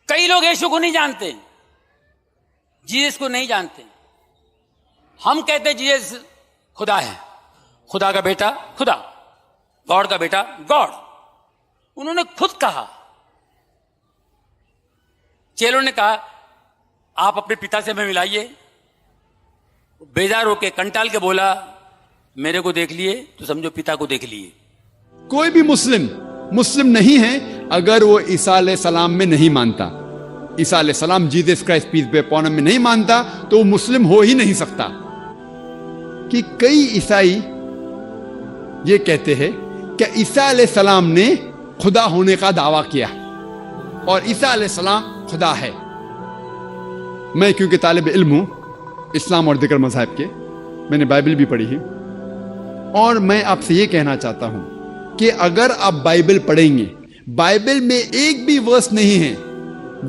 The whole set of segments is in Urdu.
کئی لوگ یسوع کو نہیں جانتے, جیسس کو نہیں جانتے. ہم کہتے جیسس خدا ہے, خدا کا بیٹا خدا, گاڈ کا بیٹا گاڈ. انہوں نے خود کہا, چیلوں نے کہا آپ اپنے پتا سے ہمیں ملائیے. بیزار ہو کے کنٹال کے بولا میرے کو دیکھ لیے تو سمجھو پتا کو دیکھ لیے. کوئی بھی مسلم نہیں ہے اگر وہ عیسیٰ علیہ السلام میں نہیں مانتا, عیسیٰ علیہ السلام Jesus Christ peace be upon ہم میں نہیں مانتا تو وہ مسلم ہو ہی نہیں سکتا. کہ کئی عیسائی یہ کہتے ہیں کہ عیسیٰ علیہ السلام نے خدا ہونے کا دعویٰ کیا اور عیسیٰ علیہ السلام خدا ہے. میں کیونکہ طالب علم ہوں اسلام اور دیگر مذاہب کے, میں نے بائبل بھی پڑھی ہے, اور میں آپ سے یہ کہنا چاہتا ہوں کہ اگر آپ بائبل پڑھیں گے, بائبل میں ایک بھی ورس نہیں ہے,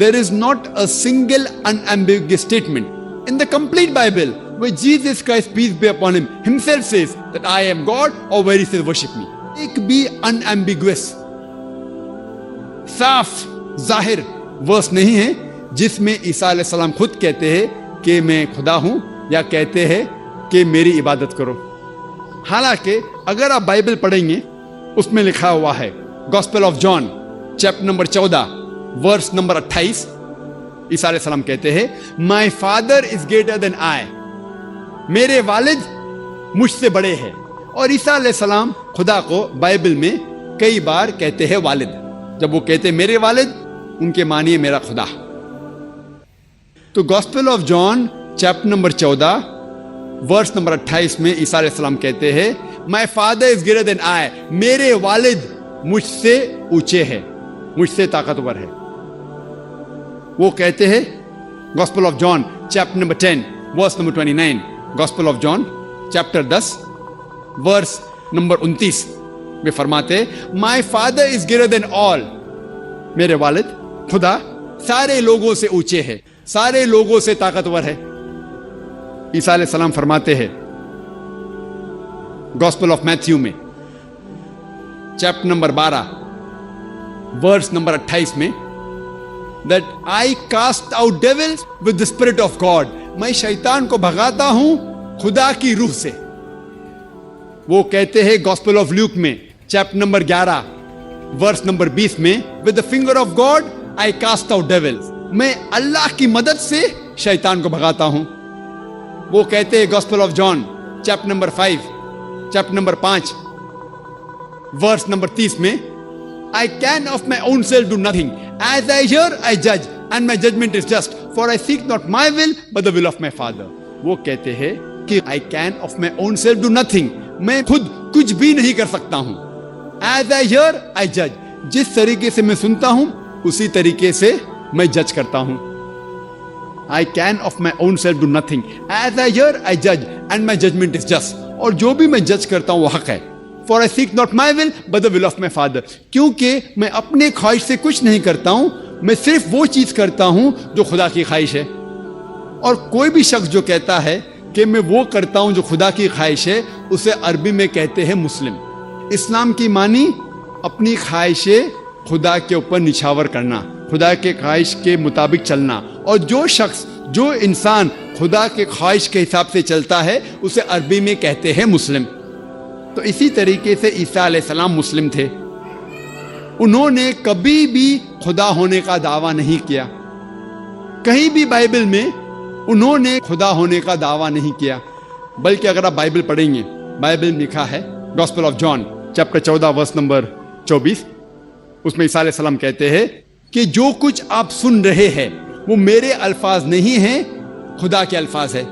there is not a single unambiguous statement in the complete Bible where Jesus Christ peace be upon him himself says that I am God or where he says worship me. ایک بھی unambiguous صاف ظاہر ورس نہیں ہے جس میں عیسیٰ علیہ السلام خود کہتے ہیں کہ میں خدا ہوں یا کہتے ہیں کہ میری عبادت کرو. حالانکہ اگر آپ بائبل پڑھیں گے اس میں لکھا ہوا ہے gospel of John chapter number 14 verse number 28, عیسیٰ علیہ السلام کہتے ہیں my father is greater than آئی, میرے والد مجھ سے بڑے ہیں. اور عیسیٰ علیہ السلام خدا کو بائبل میں کئی بار کہتے ہیں والد. جب وہ کہتے ہیں میرے والد, ان کے معنی میرا خدا. تو gospel of John chapter number 14 verse number 28 میں عیسیٰ علیہ السلام کہتے ہیں my father is greater than آئی, میرے والد مجھ سے اونچے ہیں, مجھ سے طاقتور ہے. وہ کہتے ہیں gospel of John chapter number 10 verse number 29, gospel of John chapter 10 verse number 29 میں فرماتے my father is greater than آل, میرے والد خدا سارے لوگوں سے اونچے ہے, سارے لوگوں سے طاقتور ہے. عیسیٰ علیہ السلام فرماتے ہیں گاسپل آف میتھیو میں چیپٹر نمبر 12 ورس نمبر 28 میں that I cast out devils with the spirit of God, میں شیطان کو بھگاتا ہوں خدا کی روح سے. وہ کہتے ہیں گاسپل آف لیوک میں چیپٹر نمبر 11 ورس نمبر 20 میں with the finger of God I cast out devils, میں اللہ کی مدد سے شیطان کو بھگاتا ہوں. وہ کہتے ہیں gospel of John chapter number 5 chapter number 5 verse number 30 میں I can of my own self do nothing, as I hear I judge and my judgment is just, for I seek not my will but the will of my Father. وہ کہتے ہیں کہ I can of my own self do nothing, میں خود کچھ بھی نہیں کر سکتا ہوں. As I hear I judge, جس طریقے سے میں سنتا ہوں اسی طریقے سے میں جج کرتا ہوں. I can of my own self do nothing, as I hear I judge and my judgment is just, اور جو بھی میں جج کرتا ہوں وہ حق ہے. For I seek not my will but the will of my Father, کیونکہ میں اپنے خواہش سے کچھ نہیں کرتا ہوں, میں صرف وہ چیز کرتا ہوں جو خدا کی خواہش ہے. اور کوئی بھی شخص جو کہتا ہے کہ میں وہ کرتا ہوں جو خدا کی خواہش ہے, اسے عربی میں کہتے ہیں مسلم. اسلام کی معنی اپنی خواہشیں خدا کے اوپر نچھاور کرنا, خدا کے خواہش کے مطابق چلنا. اور جو شخص جو انسان خدا کے خواہش کے حساب سے چلتا ہے اسے عربی میں کہتے ہیں مسلم. تو اسی طریقے سے عیسیٰ علیہ السلام مسلم تھے. انہوں نے کبھی بھی خدا ہونے کا دعویٰ نہیں کیا, کہیں بھی بائبل میں انہوں نے خدا ہونے کا دعویٰ نہیں کیا. بلکہ اگر آپ بائبل پڑھیں گے, بائبل میں لکھا ہے gospel of John chapter 14 verse number 24, اس میں عیسیٰ علیہ السلام کہتے ہیں کہ جو کچھ آپ سن رہے ہیں وہ میرے الفاظ نہیں ہیں, خدا کے الفاظ ہے.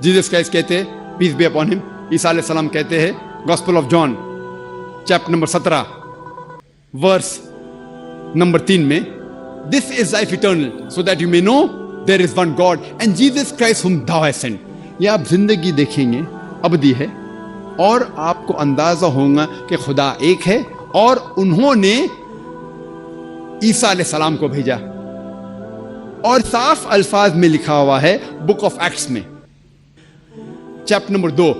جیسس کرائسٹ کہتے ہیں پیس بی اپون ہم, عیسیٰ علیہ السلام کہتے ہیں gospel of John chapter number 17 verse number 3 میں this is life eternal so that you may know there is one God and Jesus Christ ہم thou hast sent. یہ آپ زندگی دیکھیں گے ابدی ہے, اور آپ کو اندازہ ہوگا کہ خدا ایک ہے اور انہوں نے عیسیٰ علیہ السلام کو بھیجا. اور صاف الفاظ میں لکھا ہوا ہے بک آف ایکٹس میں چیپٹر نمبر 2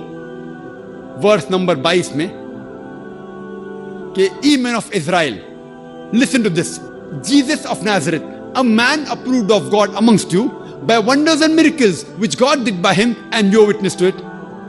ورس نمبر 22 میں کہ ye men of Israel Listen to this. Jesus of Nazareth, a man approved of God amongst you by wonders and miracles which God did by him, and you are witness to it.